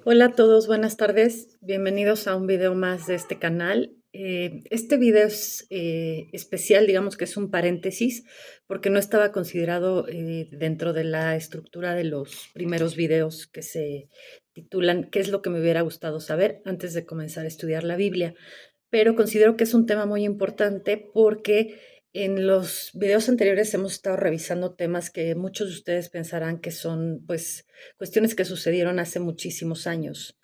Hola a todos, buenas tardes. Bienvenidos a un video más de este canal. Este video es especial, digamos que es un paréntesis, porque no estaba considerado dentro de la estructura de los primeros videos que se titulan ¿Qué es lo que me hubiera gustado saber antes de comenzar a estudiar la Biblia? Pero considero que es un tema muy importante porque en los videos anteriores hemos estado revisando temas que muchos de ustedes pensarán que son, pues, cuestiones que sucedieron hace muchísimos años,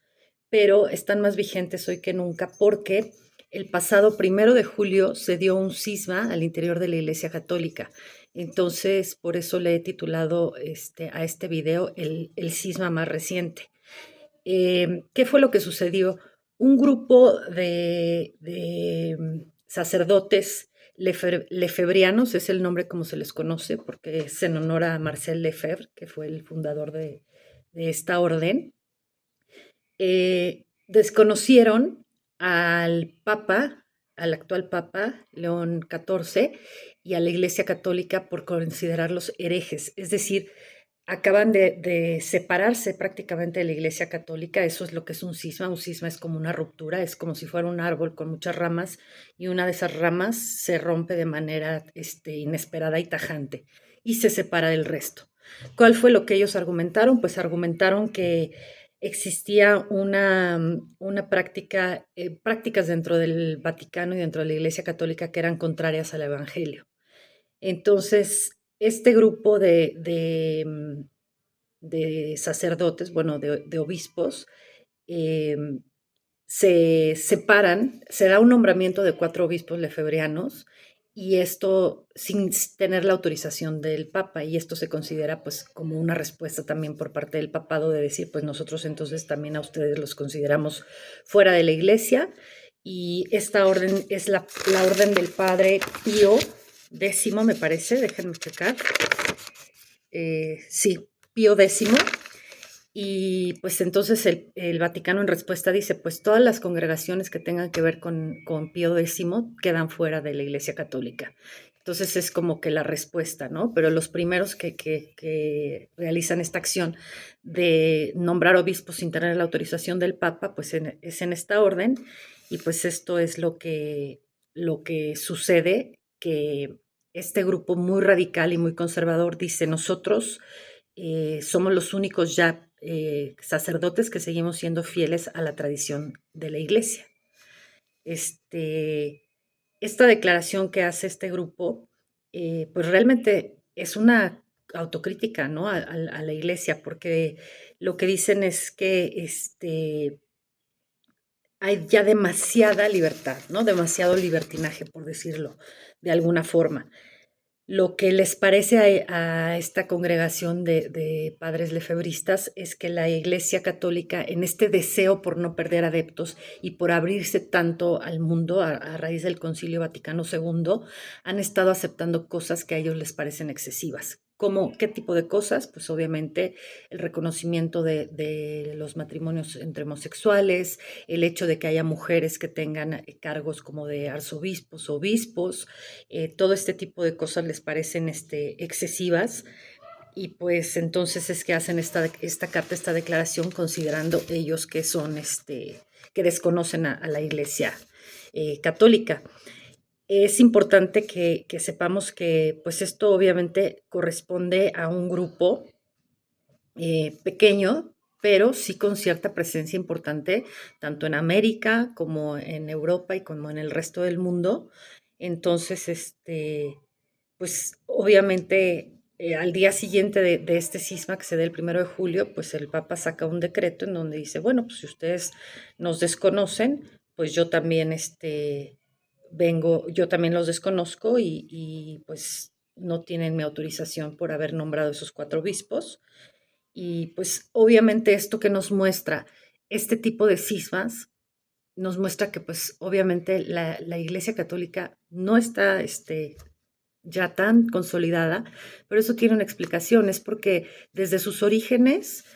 pero están más vigentes hoy que nunca porque el pasado 1 de julio se dio un cisma al interior de la Iglesia Católica. Entonces, por eso le he titulado a este video el cisma más reciente. ¿Qué fue lo que sucedió? Un grupo de sacerdotes lefebrianos, es el nombre como se les conoce, porque es en honor a Marcel Lefebvre, que fue el fundador de esta orden, desconocieron al Papa, al actual Papa León XIV, y a la Iglesia Católica por considerarlos herejes. Es decir, acaban de separarse prácticamente de la Iglesia Católica. Eso es lo que es un cisma. Un cisma es como una ruptura, es como si fuera un árbol con muchas ramas y una de esas ramas se rompe de manera inesperada y tajante y se separa del resto. ¿Cuál fue lo que ellos argumentaron? Pues argumentaron que existía una práctica, prácticas dentro del Vaticano y dentro de la Iglesia Católica que eran contrarias al Evangelio. Entonces, este grupo de sacerdotes, bueno, de obispos, eh, se separan, se da un nombramiento de 4 obispos lefebrianos y esto sin tener la autorización del Papa, y esto se considera pues como una respuesta también por parte del papado de decir pues nosotros entonces también a ustedes los consideramos fuera de la iglesia, y esta orden es la orden del padre Pío X, me parece, déjenme checar, sí, Pío X. Y pues entonces el Vaticano en respuesta dice, pues todas las congregaciones que tengan que ver con Pío X quedan fuera de la Iglesia Católica. Entonces es como que la respuesta, ¿no? Pero los primeros que realizan esta acción de nombrar obispos sin tener la autorización del Papa, pues es en esta orden, y pues esto es lo que sucede, que este grupo muy radical y muy conservador dice, nosotros somos los únicos ya sacerdotes que seguimos siendo fieles a la tradición de la iglesia. Este, esta declaración que hace este grupo, pues realmente es una autocrítica, ¿no? A la iglesia, porque lo que dicen es que hay ya demasiada libertad, ¿no? Demasiado libertinaje, por decirlo de alguna forma. Lo que les parece a esta congregación de padres lefebristas es que la Iglesia Católica, en este deseo por no perder adeptos y por abrirse tanto al mundo a raíz del Concilio Vaticano II, han estado aceptando cosas que a ellos les parecen excesivas. ¿Cómo, qué tipo de cosas? Pues obviamente el reconocimiento de los matrimonios entre homosexuales, el hecho de que haya mujeres que tengan cargos como de arzobispos, obispos, todo este tipo de cosas les parecen excesivas, y pues entonces es que hacen esta carta, esta declaración, considerando ellos que son, que desconocen a la Iglesia católica. Es importante que sepamos que pues esto obviamente corresponde a un grupo pequeño, pero sí con cierta presencia importante, tanto en América como en Europa y como en el resto del mundo. Entonces, pues obviamente al día siguiente de este cisma que se da el 1 de julio, pues el Papa saca un decreto en donde dice, bueno, pues si ustedes nos desconocen, pues yo también yo también los desconozco, y pues no tienen mi autorización por haber nombrado esos 4 obispos. Y pues obviamente esto que nos muestra este tipo de cismas, nos muestra que pues obviamente la Iglesia Católica no está ya tan consolidada, pero eso tiene una explicación, es porque desde sus orígenes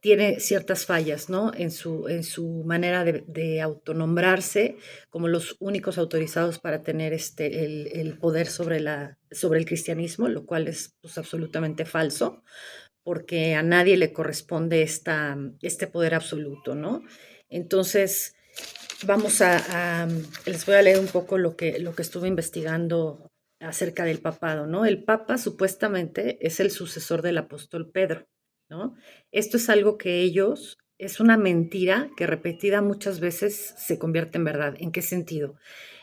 tiene ciertas fallas, ¿no? En su manera de autonombrarse como los únicos autorizados para tener el poder sobre el cristianismo, lo cual es pues, absolutamente falso, porque a nadie le corresponde este poder absoluto, ¿no? Entonces, les voy a leer un poco lo que estuve investigando acerca del papado, ¿no? El papa supuestamente es el sucesor del apóstol Pedro, ¿no? Esto es algo que es una mentira que repetida muchas veces se convierte en verdad. ¿En qué sentido?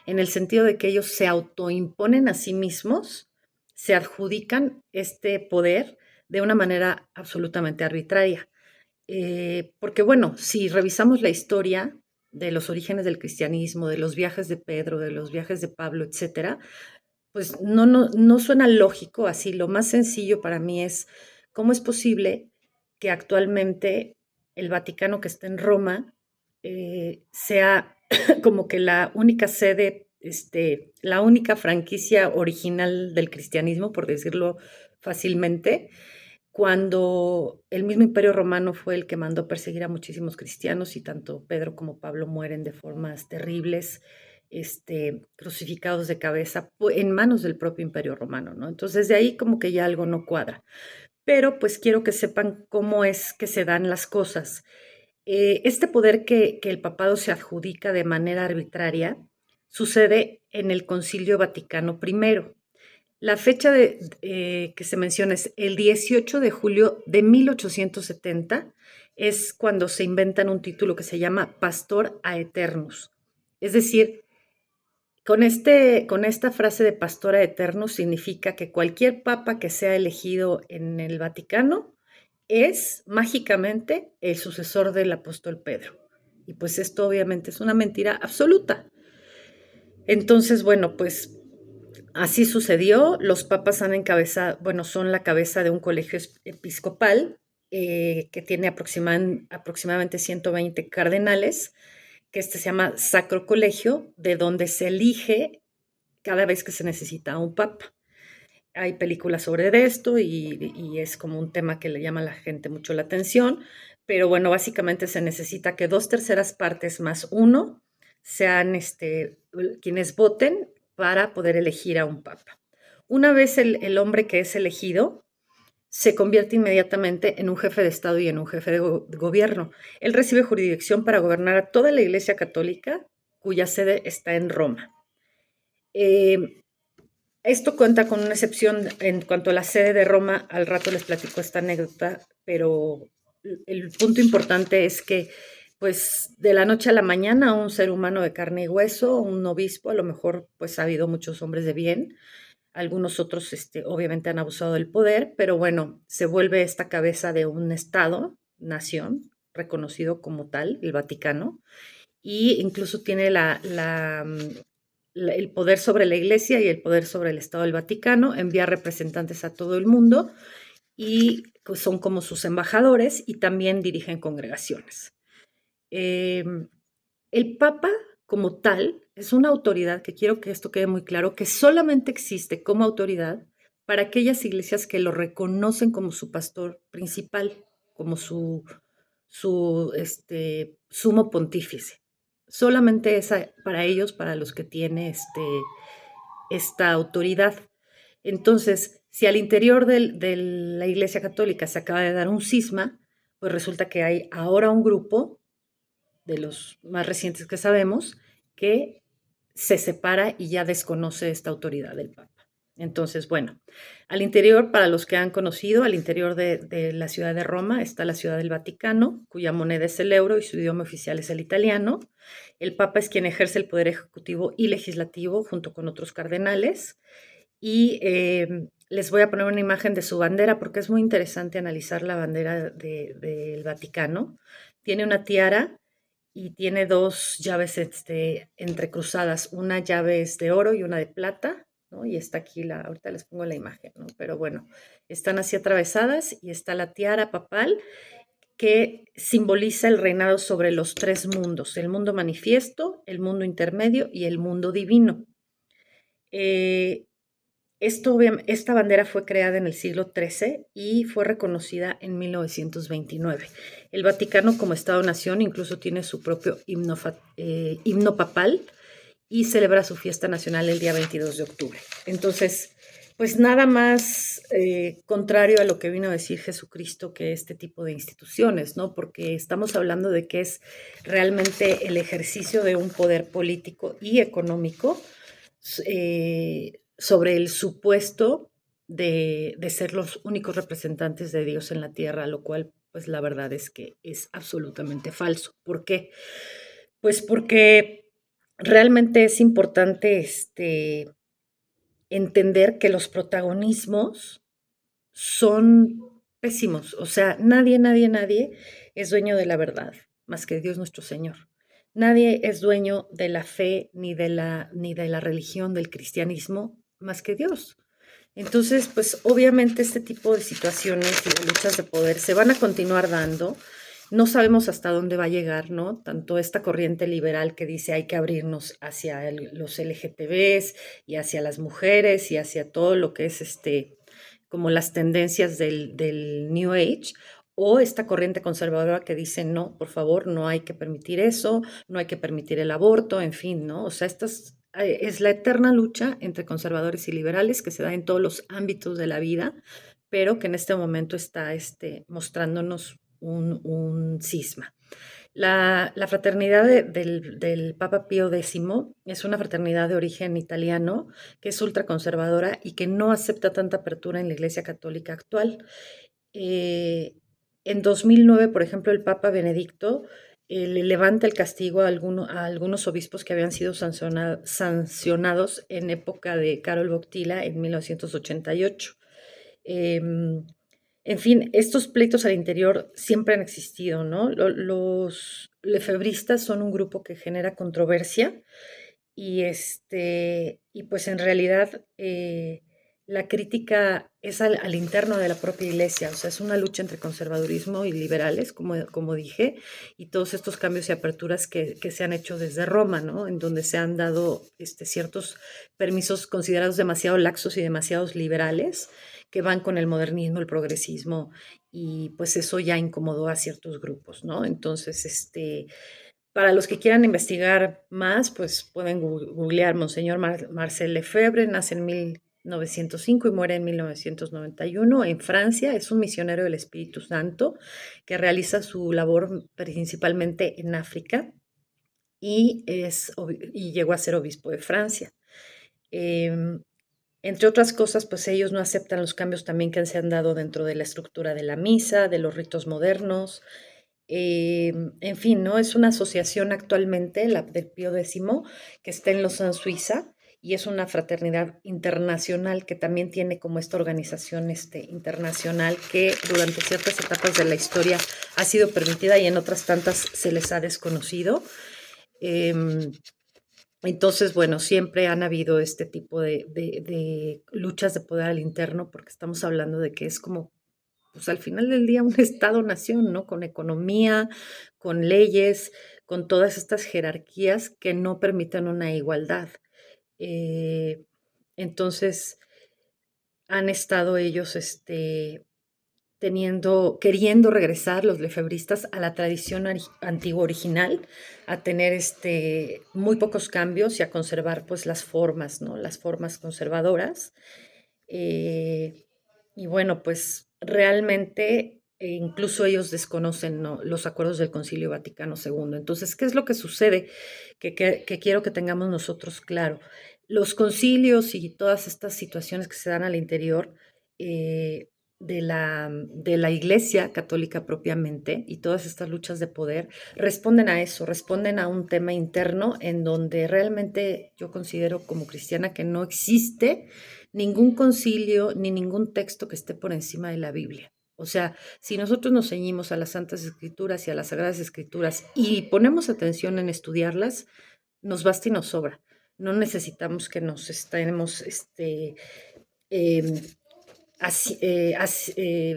En el sentido de que ellos se autoimponen a sí mismos, se adjudican este poder de una manera absolutamente arbitraria. Porque bueno, si revisamos la historia de los orígenes del cristianismo, de los viajes de Pedro, de los viajes de Pablo, etcétera, pues no suena lógico así. Lo más sencillo para mí es cómo es posible que actualmente el Vaticano que está en Roma sea como que la única sede, la única franquicia original del cristianismo, por decirlo fácilmente, cuando el mismo Imperio Romano fue el que mandó perseguir a muchísimos cristianos y tanto Pedro como Pablo mueren de formas terribles, crucificados de cabeza en manos del propio Imperio Romano, ¿no? Entonces de ahí como que ya algo no cuadra. Pero pues quiero que sepan cómo es que se dan las cosas. Este poder que el papado se adjudica de manera arbitraria sucede en el Concilio Vaticano I. La fecha que se menciona es el 18 de julio de 1870, es cuando se inventan un título que se llama Pastor Aeternus. Es decir, con esta frase de Pastor Aeternus significa que cualquier papa que sea elegido en el Vaticano es mágicamente el sucesor del apóstol Pedro. Y pues esto obviamente es una mentira absoluta. Entonces, bueno, pues así sucedió. Los papas han encabezado, bueno, son la cabeza de un colegio episcopal que tiene aproximadamente 120 cardenales, que se llama Sacro Colegio, de donde se elige cada vez que se necesita un papa. Hay películas sobre esto y es como un tema que le llama a la gente mucho la atención, pero bueno, básicamente se necesita que 2/3 más uno sean quienes voten para poder elegir a un papa. Una vez el hombre que es elegido se convierte inmediatamente en un jefe de Estado y en un jefe de gobierno. Él recibe jurisdicción para gobernar a toda la Iglesia Católica, cuya sede está en Roma. Esto cuenta con una excepción en cuanto a la sede de Roma. Al rato les platico esta anécdota, pero el punto importante es que, pues, de la noche a la mañana, un ser humano de carne y hueso, un obispo, a lo mejor, pues, ha habido muchos hombres de bien, algunos otros, obviamente, han abusado del poder, pero bueno, se vuelve esta cabeza de un Estado, nación, reconocido como tal, el Vaticano, y incluso tiene el poder sobre la Iglesia y el poder sobre el Estado del Vaticano, envía representantes a todo el mundo y pues, son como sus embajadores y también dirigen congregaciones. El Papa como tal es una autoridad, que quiero que esto quede muy claro, que solamente existe como autoridad para aquellas iglesias que lo reconocen como su pastor principal, como su sumo pontífice. Solamente es para ellos, para los que tiene esta autoridad. Entonces, si al interior de la Iglesia Católica se acaba de dar un cisma, pues resulta que hay ahora un grupo de los más recientes que sabemos que se separa y ya desconoce esta autoridad del Papa. Entonces, bueno, al interior, para los que han conocido, al interior de la ciudad de Roma está la ciudad del Vaticano, cuya moneda es el euro y su idioma oficial es el italiano. El Papa es quien ejerce el poder ejecutivo y legislativo junto con otros cardenales. Y les voy a poner una imagen de su bandera porque es muy interesante analizar la bandera del Vaticano. Tiene una tiara y tiene dos llaves entrecruzadas. Una llave es de oro y una de plata, ¿no? Y está aquí, ahorita les pongo la imagen, ¿no? Pero bueno, están así atravesadas y está la tiara papal que simboliza el reinado sobre los tres mundos, el mundo manifiesto, el mundo intermedio y el mundo divino. Esta bandera fue creada en el siglo XIII y fue reconocida en 1929. El Vaticano, como Estado-nación, incluso tiene su propio himno papal y celebra su fiesta nacional el día 22 de octubre. Entonces, pues nada más contrario a lo que vino a decir Jesucristo que este tipo de instituciones, ¿no? Porque estamos hablando de que es realmente el ejercicio de un poder político y económico sobre el supuesto de ser los únicos representantes de Dios en la tierra, lo cual, pues la verdad es que es absolutamente falso. ¿Por qué? Pues porque realmente es importante entender que los protagonismos son pésimos. O sea, nadie es dueño de la verdad, más que Dios nuestro Señor. Nadie es dueño de la fe ni de la religión del cristianismo más que Dios. Entonces, pues obviamente este tipo de situaciones y de luchas de poder se van a continuar dando. No sabemos hasta dónde va a llegar, ¿no? Tanto esta corriente liberal que dice hay que abrirnos hacia los LGTBs y hacia las mujeres y hacia todo lo que es como las tendencias del New Age, o esta corriente conservadora que dice no, por favor, no hay que permitir eso, no hay que permitir el aborto, en fin, ¿no? O sea, es la eterna lucha entre conservadores y liberales que se da en todos los ámbitos de la vida, pero que en este momento está mostrándonos un cisma. La fraternidad del Papa Pío X es una fraternidad de origen italiano que es ultraconservadora y que no acepta tanta apertura en la Iglesia Católica actual. Eh, en 2009, por ejemplo, el Papa Benedicto le levanta el castigo a algunos obispos que habían sido sancionados en época de Karol Wojtyla en 1988. En fin, estos pleitos al interior siempre han existido, ¿no? Los lefebristas son un grupo que genera controversia y pues en realidad la crítica es al interno de la propia iglesia, o sea, es una lucha entre conservadurismo y liberales, como dije, y todos estos cambios y aperturas que se han hecho desde Roma, ¿no? En donde se han dado ciertos permisos considerados demasiado laxos y demasiados liberales, que van con el modernismo, el progresismo, y pues eso ya incomodó a ciertos grupos, ¿no? Entonces, para los que quieran investigar más, pues pueden googlear Monseñor Marcel Lefebvre, nace en 1905 y muere en 1991 en Francia. Es un misionero del Espíritu Santo que realiza su labor principalmente en África y llegó a ser obispo de Francia. Em, Entre otras cosas, pues ellos no aceptan los cambios también que se han dado dentro de la estructura de la misa, de los ritos modernos. En fin, ¿no? Es una asociación actualmente, la del Pío X, que está en Lausanne, Suiza, y es una fraternidad internacional que también tiene como esta organización internacional que durante ciertas etapas de la historia ha sido permitida y en otras tantas se les ha desconocido. Em, entonces, bueno, siempre han habido este tipo de luchas de poder al interno, porque estamos hablando de que es como, pues al final del día, un Estado-nación, ¿no? Con economía, con leyes, con todas estas jerarquías que no permitan una igualdad. Eh, entonces, han estado ellos, queriendo regresar los lefebristas a la tradición antigua original, a tener muy pocos cambios y a conservar pues las formas, ¿no? Las formas conservadoras. Eh, y bueno, pues realmente incluso ellos desconocen, ¿no?, los acuerdos del Concilio Vaticano II. Entonces, ¿qué es lo que sucede? Que quiero que tengamos nosotros claro. Los concilios y todas estas situaciones que se dan al interior eh, de la Iglesia católica propiamente y todas estas luchas de poder responden a eso, responden a un tema interno en donde realmente yo considero como cristiana que no existe ningún concilio ni ningún texto que esté por encima de la Biblia. O sea, si nosotros nos ceñimos a las Santas Escrituras y a las Sagradas Escrituras y ponemos atención en estudiarlas, nos basta y nos sobra. No necesitamos que nos estemos em,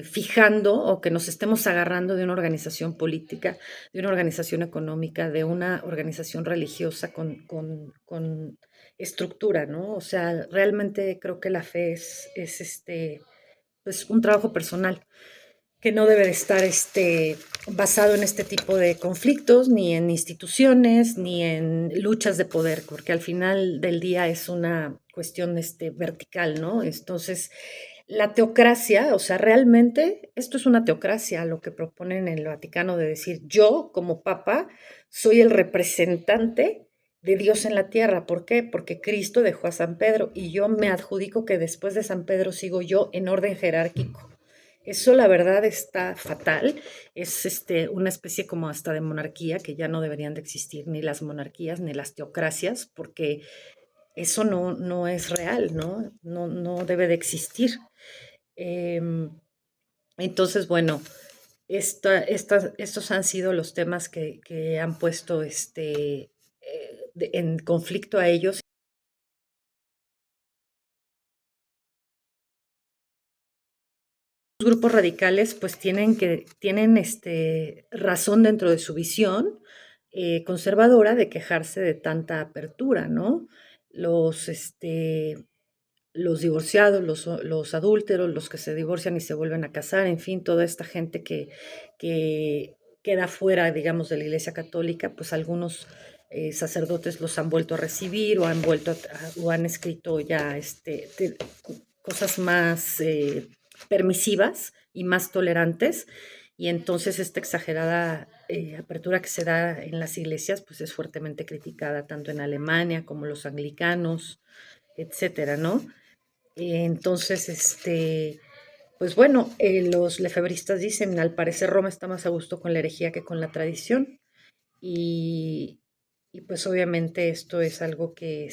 fijando o que nos estemos agarrando de una organización política, de una organización económica, de una organización religiosa con estructura, ¿no? O sea, realmente creo que la fe es pues un trabajo personal que no debe de estar basado en este tipo de conflictos, ni en instituciones, ni en luchas de poder, porque al final del día es una cuestión vertical, ¿no? Entonces, la teocracia, o sea, realmente esto es una teocracia, lo que proponen en el Vaticano de decir, yo como papa soy el representante de Dios en la tierra. ¿Por qué? Porque Cristo dejó a San Pedro y yo me adjudico que después de San Pedro sigo yo en orden jerárquico. Eso la verdad está fatal, es una especie como hasta de monarquía, que ya no deberían de existir ni las monarquías ni las teocracias, porque eso no es real, ¿no? No debe de existir. Em, entonces, bueno, estos han sido los temas que han puesto en conflicto a ellos. Los grupos radicales pues tienen razón dentro de su visión conservadora de quejarse de tanta apertura, ¿no? Los, los divorciados, los adúlteros, los que se divorcian y se vuelven a casar, en fin, toda esta gente que queda fuera, digamos, de la Iglesia Católica, pues algunos sacerdotes los han vuelto a recibir o han o han escrito ya cosas más permisivas y más tolerantes. Y entonces esta exagerada apertura que se da en las iglesias, pues es fuertemente criticada tanto en Alemania como los anglicanos, etcétera, ¿no? Entonces, pues bueno, los lefebristas dicen, al parecer Roma está más a gusto con la herejía que con la tradición. Y, y pues obviamente esto es algo que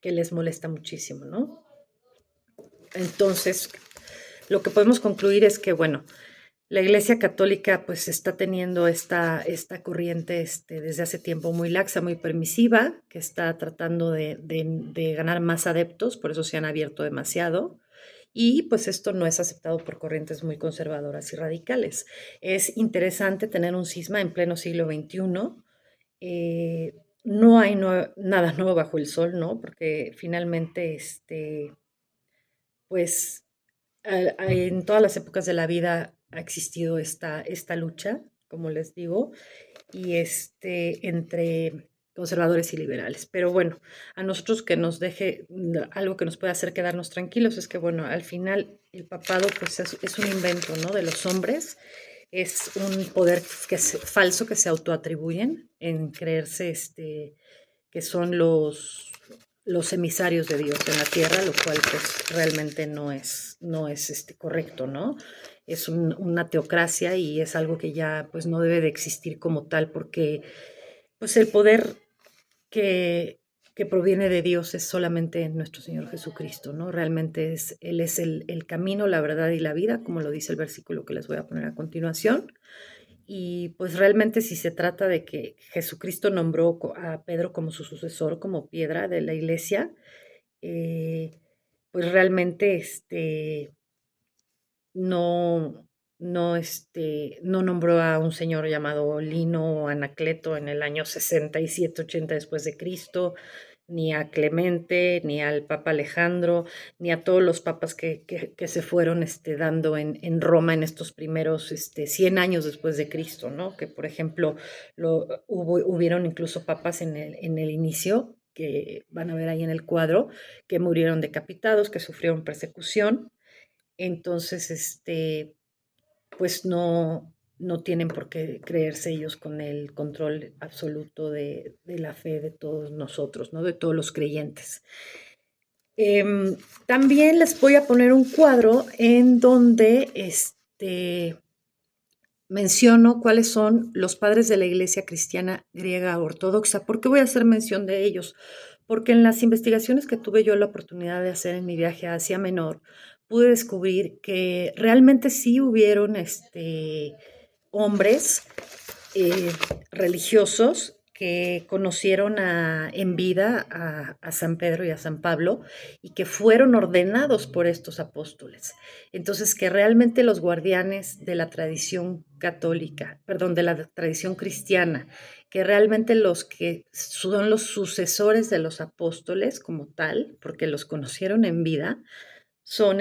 les molesta muchísimo, ¿no? Entonces, lo que podemos concluir es que, bueno, la Iglesia Católica pues está teniendo esta corriente desde hace tiempo muy laxa, muy permisiva, que está tratando de ganar más adeptos, por eso se han abierto demasiado. Y pues esto no es aceptado por corrientes muy conservadoras y radicales. Es interesante tener un cisma en pleno siglo XXI. No hay nada nuevo bajo el sol, ¿no? Porque finalmente, pues en todas las épocas de la vida ha existido esta lucha, como les digo, y entre conservadores y liberales. Pero bueno, a nosotros que nos deje algo que nos pueda hacer quedarnos tranquilos es que, bueno, al final el papado pues es un invento, ¿no? De los hombres, es un poder que es falso que se autoatribuyen en creerse que son los emisarios de Dios en la tierra, lo cual pues realmente no es correcto, ¿no? Es una teocracia y es algo que ya pues no debe de existir como tal porque pues el poder que, que proviene de Dios es solamente nuestro Señor Jesucristo, ¿no? Realmente Él es el camino, la verdad y la vida, como lo dice el versículo que les voy a poner a continuación. Y pues realmente si se trata de que Jesucristo nombró a Pedro como su sucesor, como piedra de la iglesia, eh, pues realmente no, no nombró a un señor llamado Lino o Anacleto en el año 67, 80 después de Cristo, ni a Clemente, ni al Papa Alejandro, ni a todos los papas que se fueron dando en Roma en estos primeros 100 años después de Cristo, ¿no? Que por ejemplo hubieron incluso papas en el inicio, que van a ver ahí en el cuadro, que murieron decapitados, que sufrieron persecución. Entonces, pues no tienen por qué creerse ellos con el control absoluto de la fe de todos nosotros, ¿no? De todos los creyentes. También les voy a poner un cuadro en donde menciono cuáles son los padres de la Iglesia cristiana griega ortodoxa. ¿Por qué voy a hacer mención de ellos? Porque en las investigaciones que tuve yo la oportunidad de hacer en mi viaje a Asia Menor, pude descubrir que realmente sí hubieron hombres eh, religiosos que conocieron en vida a San Pedro y a San Pablo y que fueron ordenados por estos apóstoles. Entonces, que realmente los guardianes de la tradición católica, perdón, de la tradición cristiana, que realmente los que son los sucesores de los apóstoles como tal, porque los conocieron en vida, son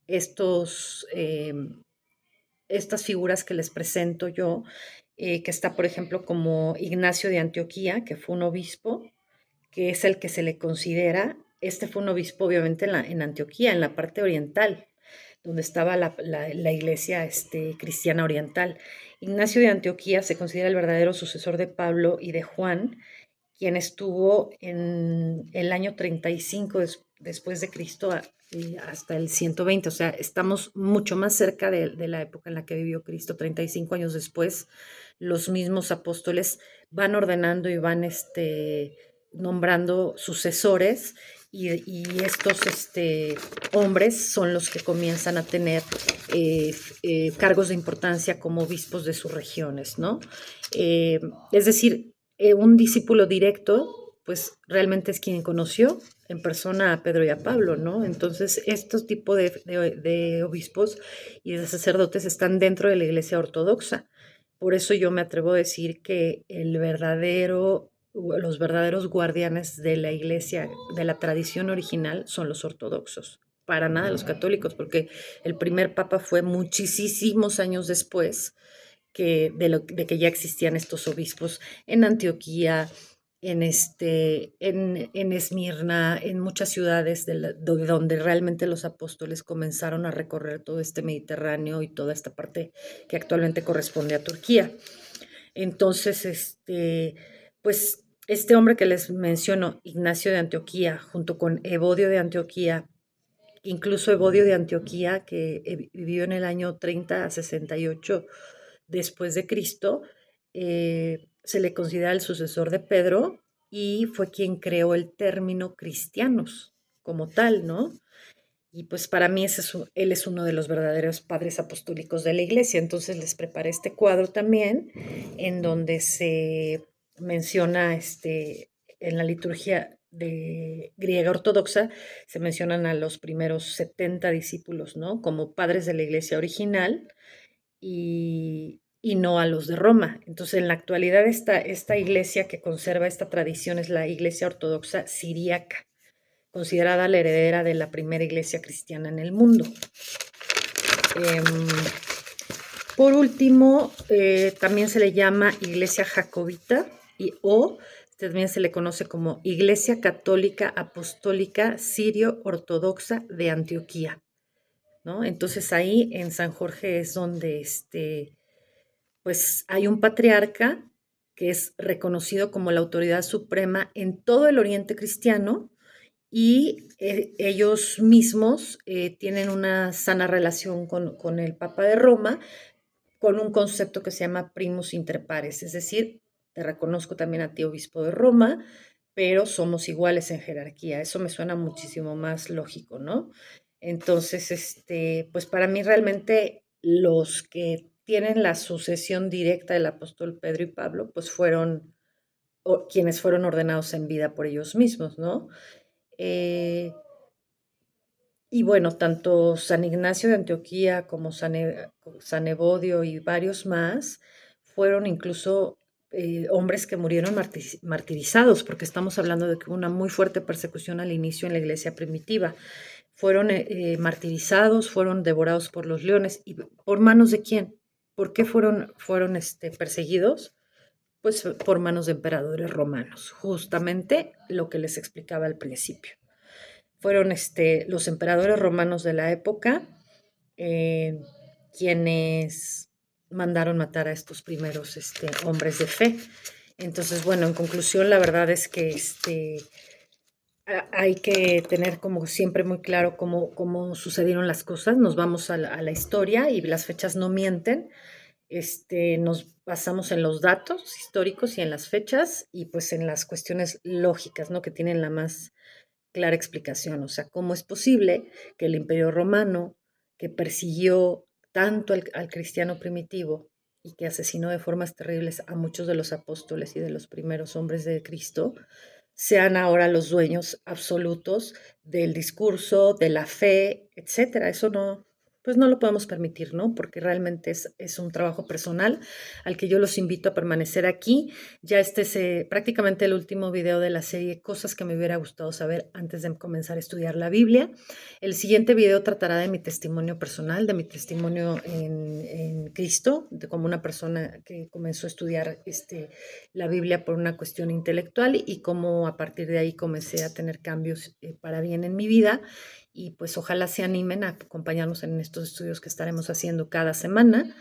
estos estas figuras que les presento yo, que está, por ejemplo, como Ignacio de Antioquía, que fue un obispo, que es el que se le considera, este fue un obispo obviamente en Antioquía, en la parte oriental, donde estaba la iglesia cristiana oriental. Ignacio de Antioquía se considera el verdadero sucesor de Pablo y de Juan, quien estuvo en el año 35 después de Cristo hasta el 120, o sea, estamos mucho más cerca de la época en la que vivió Cristo, 35 años después, los mismos apóstoles van ordenando y van nombrando sucesores y estos hombres son los que comienzan a tener cargos de importancia como obispos de sus regiones, ¿no? Es decir, un discípulo directo, pues realmente es quien conoció en persona a Pedro y a Pablo, ¿no? Entonces, estos tipos de obispos y de sacerdotes están dentro de la Iglesia Ortodoxa. Por eso yo me atrevo a decir que los verdaderos guardianes de la Iglesia, de la tradición original, son los ortodoxos. Para nada los católicos, porque el primer papa fue muchísimos años después de que ya existían estos obispos en Antioquía, en Esmirna, en muchas ciudades donde realmente los apóstoles comenzaron a recorrer todo este Mediterráneo y toda esta parte que actualmente corresponde a Turquía. Entonces, pues este hombre que les menciono, Ignacio de Antioquía, junto con Evodio de Antioquía, incluso Evodio de Antioquía, que vivió en el año 30 a 68 después de Cristo, se le considera el sucesor de Pedro y fue quien creó el término cristianos como tal, ¿no? Y pues para mí él es uno de los verdaderos padres apostólicos de la iglesia. Entonces les preparé este cuadro también, en donde se menciona en la liturgia de griega ortodoxa, se mencionan a los primeros 70 discípulos, ¿no? Como padres de la iglesia original y no a los de Roma. Entonces, en la actualidad, esta iglesia que conserva esta tradición es la iglesia ortodoxa siríaca, considerada la heredera de la primera iglesia cristiana en el mundo. Em, por último, también se le llama iglesia jacobita o también se le conoce como Iglesia Católica Apostólica Sirio Ortodoxa de Antioquía, ¿no? Entonces ahí en San Jorge es donde pues hay un patriarca que es reconocido como la autoridad suprema en todo el Oriente cristiano y ellos mismos tienen una sana relación con el Papa de Roma, con un concepto que se llama primus inter pares, es decir, te reconozco también a ti, obispo de Roma, pero somos iguales en jerarquía. Eso me suena muchísimo más lógico, ¿no? Entonces, pues para mí realmente los que tienen la sucesión directa del apóstol Pedro y Pablo, pues fueron quienes fueron ordenados en vida por ellos mismos, ¿no? Y bueno, tanto San Ignacio de Antioquía como San Evodio y varios más fueron incluso hombres que murieron martirizados, porque estamos hablando de que hubo una muy fuerte persecución al inicio en la iglesia primitiva. Fueron martirizados, fueron devorados por los leones. ¿Y por manos de quién? ¿Por qué fueron perseguidos? Pues por manos de emperadores romanos, justamente lo que les explicaba al principio. Fueron los emperadores romanos de la época eh, quienes mandaron matar a estos primeros hombres de fe. Entonces, bueno, en conclusión, la verdad es que hay que tener como siempre muy claro cómo sucedieron las cosas. Nos vamos a la historia y las fechas no mienten. Nos basamos en los datos históricos y en las fechas y pues en las cuestiones lógicas, ¿no? Que tienen la más clara explicación. O sea, ¿cómo es posible que el Imperio Romano, que persiguió tanto al cristiano primitivo y que asesinó de formas terribles a muchos de los apóstoles y de los primeros hombres de Cristo, sean ahora los dueños absolutos del discurso, de la fe, etcétera? Eso pues no lo podemos permitir, ¿no? Porque realmente es un trabajo personal al que yo los invito a permanecer aquí. Ya este es prácticamente el último video de la serie Cosas que me hubiera gustado saber antes de comenzar a estudiar la Biblia. El siguiente video tratará de mi testimonio personal, de mi testimonio en Cristo, de como una persona que comenzó a estudiar la Biblia por una cuestión intelectual y cómo a partir de ahí comencé a tener cambios para bien en mi vida. Y pues ojalá se animen a acompañarnos en estos estudios que estaremos haciendo cada semana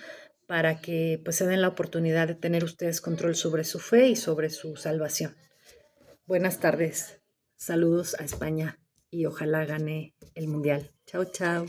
para que pues se den la oportunidad de tener ustedes control sobre su fe y sobre su salvación. Buenas tardes, saludos a España y ojalá gane el Mundial. Chao, chao.